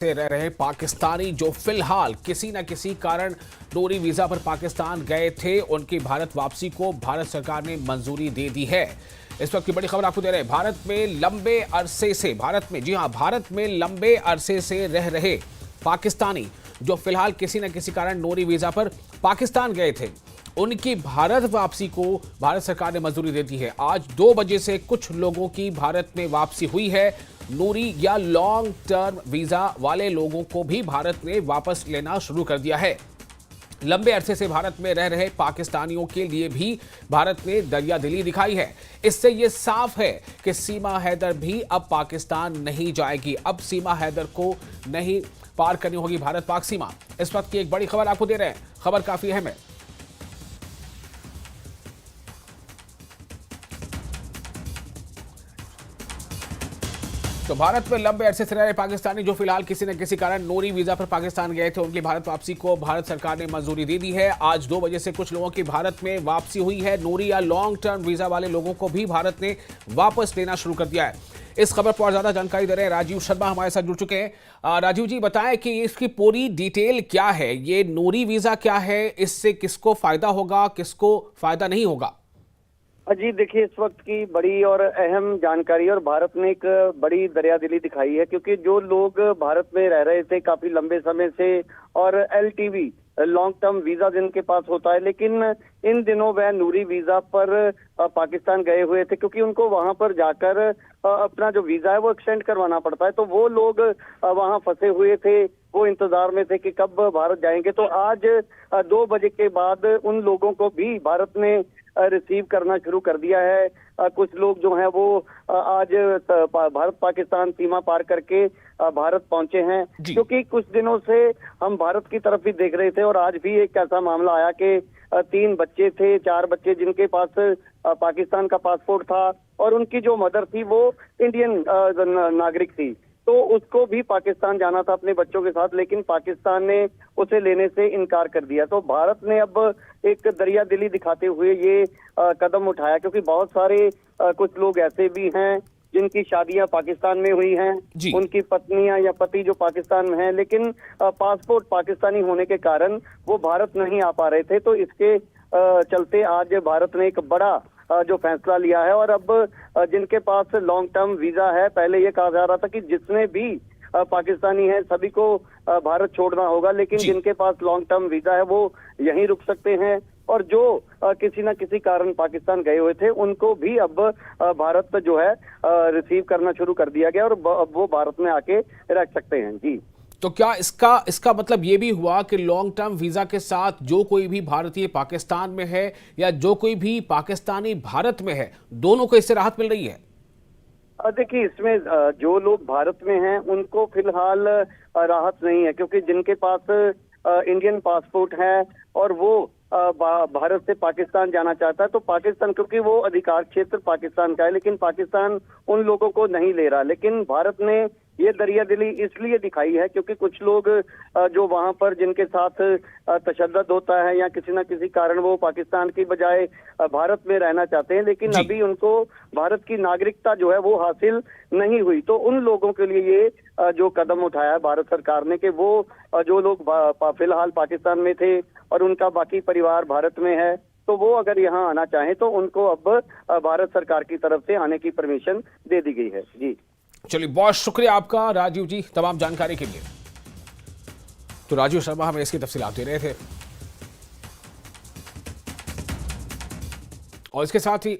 से रह रहे पाकिस्तानी जो फिलहाल किसी न किसी कारण नूरी वीजा पर पाकिस्तान गए थे, उनकी भारत वापसी को भारत सरकार ने मंजूरी दे दी है। इस वक्त की बड़ी खबर आपको दे रहे हैं। भारत में लंबे अरसे से रह रहे पाकिस्तानी जो फिलहाल किसी न किसी कारण नूरी वीजा पर पाकिस्तान गए थे, उनकी भारत वापसी को भारत सरकार ने मंजूरी दे दी है। आज 2 बजे से कुछ लोगों की भारत में वापसी हुई है। नूरी या लॉन्ग टर्म वीजा वाले लोगों को भी भारत ने वापस लेना शुरू कर दिया है। लंबे अरसे से भारत में रह रहे पाकिस्तानियों के लिए भी भारत ने दरियादिली दिखाई है। इससे यह साफ है कि सीमा हैदर भी अब पाकिस्तान नहीं जाएगी। अब सीमा हैदर को नहीं पार करनी होगी भारत पाक सीमा। इस वक्त की एक बड़ी खबर आपको दे रहे हैं। खबर काफी अहम है। तो भारत में लंबे अरसे से रह रहे पाकिस्तानी जो फिलहाल किसी न किसी कारण नूरी वीजा पर पाकिस्तान गए थे, उनकी भारत वापसी को भारत सरकार ने मंजूरी दे दी है। आज 2 बजे से कुछ लोगों की भारत में वापसी हुई है। नूरी या लॉन्ग टर्म वीजा वाले लोगों को भी भारत ने वापस लेना शुरू कर दिया है। इस खबर पर और ज्यादा जानकारी दे रहे हैं राजीव शर्मा, हमारे साथ जुड़ चुके हैं। राजीव जी, बताएं कि इसकी पूरी डिटेल क्या है। ये नूरी वीजा क्या है, इससे किसको फायदा होगा, किसको फायदा नहीं होगा? जी देखिए, इस वक्त की बड़ी और अहम जानकारी, और भारत ने एक बड़ी दरियादिली दिखाई है, क्योंकि जो लोग भारत में रह रहे थे काफी लंबे समय से और एलटीवी लॉन्ग टर्म वीजा जिनके पास होता है, लेकिन इन दिनों वह नूरी वीजा पर पाकिस्तान गए हुए थे, क्योंकि उनको वहां पर जाकर अपना जो वीजा है वो एक्सटेंड करवाना पड़ता है। तो वो लोग वहां फंसे हुए थे, वो इंतजार में थे कि कब भारत जाएंगे। तो आज 2 बजे के बाद उन लोगों को भी भारत ने रिसीव करना शुरू कर दिया है। कुछ लोग जो हैं वो आज भारत पाकिस्तान सीमा पार करके भारत पहुंचे हैं, क्योंकि कुछ दिनों से हम भारत की तरफ भी देख रहे थे। और आज भी एक ऐसा मामला आया कि 3 बच्चे थे, 4 बच्चे जिनके पास पाकिस्तान का पासपोर्ट था, और उनकी जो मदर थी वो इंडियन नागरिक थी। तो उसको भी पाकिस्तान जाना था अपने बच्चों के साथ, लेकिन पाकिस्तान ने उसे लेने से इनकार कर दिया। तो भारत ने अब एक दरियादिली दिखाते हुए ये कदम उठाया, क्योंकि बहुत सारे कुछ लोग ऐसे भी हैं जिनकी शादियां पाकिस्तान में हुई हैं, उनकी पत्नियां या पति जो पाकिस्तान में हैं, लेकिन पासपोर्ट पाकिस्तानी होने के कारण वो भारत नहीं आ पा रहे थे। तो इसके चलते आज भारत ने एक बड़ा जो फैसला लिया है, और अब जिनके पास लॉन्ग टर्म वीजा है, पहले ये कहा जा रहा था कि जितने भी पाकिस्तानी हैं सभी को भारत छोड़ना होगा, लेकिन जिनके पास लॉन्ग टर्म वीजा है वो यहीं रुक सकते हैं, और जो किसी न किसी कारण पाकिस्तान गए हुए थे उनको भी अब भारत जो है रिसीव करना शुरू कर दिया गया, और अब वो भारत में आके रह सकते हैं। जी, तो क्या इसका मतलब ये भी हुआ कि लॉन्ग टर्म वीजा के साथ जो कोई भी भारतीय पाकिस्तान में है या जो कोई भी पाकिस्तानी भारत में है, दोनों को इससे राहत मिल रही है? देखिए, इसमें जो लोग भारत में हैं उनको फिलहाल राहत नहीं है, क्योंकि जिनके पास इंडियन पासपोर्ट है और वो भारत से पाकिस्तान जाना चाहता है, तो पाकिस्तान, क्योंकि वो अधिकार क्षेत्र पाकिस्तान का है, लेकिन पाकिस्तान उन लोगों को नहीं ले रहा। लेकिन भारत ने ये दरियादिली इसलिए दिखाई है क्योंकि कुछ लोग जो वहां पर जिनके साथ तशद्दुद होता है या किसी न किसी कारण वो पाकिस्तान की बजाय भारत में रहना चाहते हैं, लेकिन अभी उनको भारत की नागरिकता जो है वो हासिल नहीं हुई। तो उन लोगों के लिए ये जो कदम उठाया है भारत सरकार ने, कि वो जो लोग फिलहाल पाकिस्तान में थे और उनका बाकी परिवार भारत में है, तो वो अगर यहाँ आना चाहें तो उनको अब भारत सरकार की तरफ से आने की परमिशन दे दी गई है। जी, चलिए, बहुत शुक्रिया आपका राजीव जी तमाम जानकारी के लिए। तो राजीव शर्मा हमें इसकी तफसीलात दे रहे थे, और इसके साथ ही